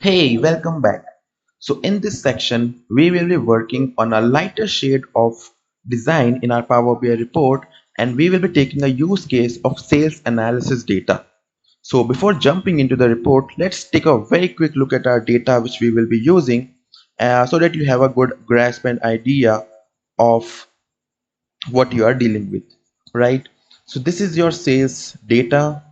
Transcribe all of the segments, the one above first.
Hey, welcome back. So in this section, we will be working on a lighter shade of design in our Power BI report, and we will be taking a use case of sales analysis data. So before jumping into the report, let's take a very quick look at our data which we will be using so that you have a good grasp and idea of what you are dealing with, right? So this is your sales data.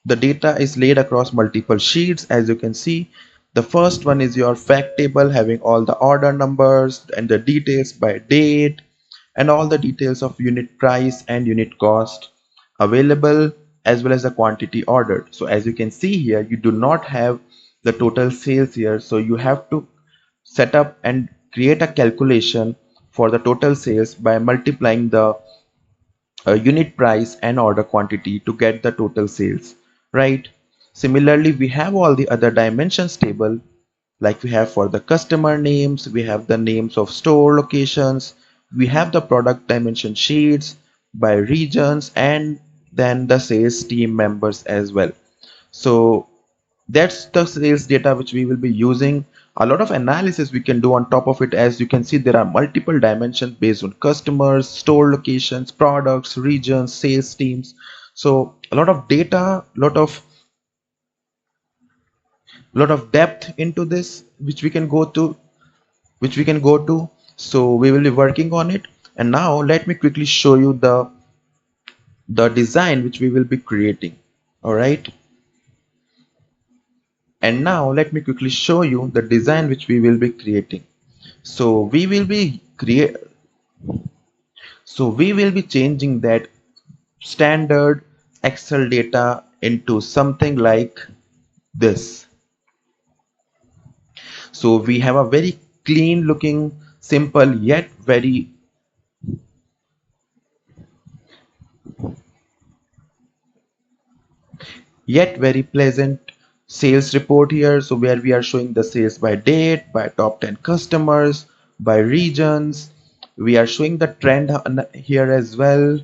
The data is laid across multiple sheets. As you can see, the first one is your fact table having all the order numbers and the details by date and all the details of unit price and unit cost available, as well as the quantity ordered. So as you can see here, you do not have the total sales here, so you have to set up and create a calculation for the total sales by multiplying the unit price and order quantity to get the total sales, right? Similarly, we have all the other dimensions table, like we have for the customer names, we have the names of store locations, we have the product dimension sheets by regions, and then the sales team members as well. So that's the sales data which we will be using. A lot of analysis we can do on top of it. As you can see, there are multiple dimensions based on customers, store locations, products, regions, sales teams. So a lot of data, lot of depth into this which we can go to. So we will be working on it. And now let me quickly show you the design which we will be creating. All right, and now let me quickly show you the design which we will be creating. So we will be changing that standard Excel data into something like this. So we have a very clean looking, simple yet very pleasant sales report here. So where we are showing the sales by date, by top 10 customers, by regions. We are showing the trend here as well.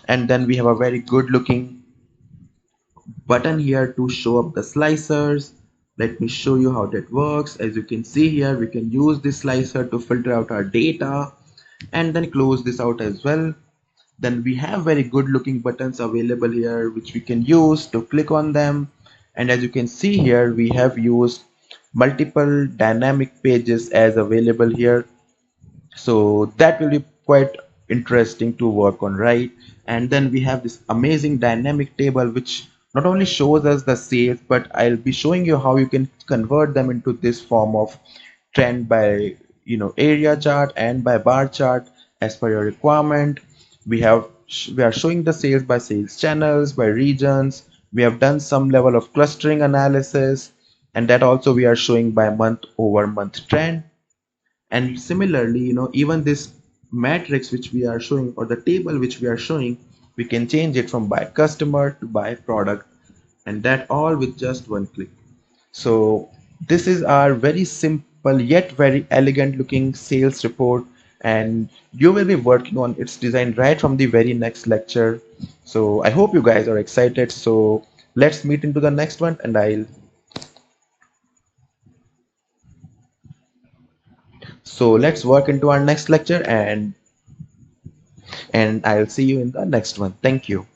And then we have a very good looking button here to show up the slicers. Let me show you how that works. As you can see here, we can use this slicer to filter out our data and then close this out as well. Then we have very good looking buttons available here which we can use to click on them. And as you can see here, we have used multiple dynamic pages as available here, so that will be quite interesting to work on, right? And then we have this amazing dynamic table which not only shows us the sales, but I'll be showing you how you can convert them into this form of trend by area chart and by bar chart as per your requirement. We are showing the sales by sales channels, by regions. We have done some level of clustering analysis, and that also we are showing by month over month trend. And similarly, even this matrix which we are showing, or the table which we are showing, we can change it from by customer to by product, and that all with just one click. So this is our very simple yet very elegant looking sales report, and you will be working on its design right from the very next lecture. So I hope you guys are excited. So let's meet into the next one, and let's work into our next lecture, and I'll see you in the next one. Thank you.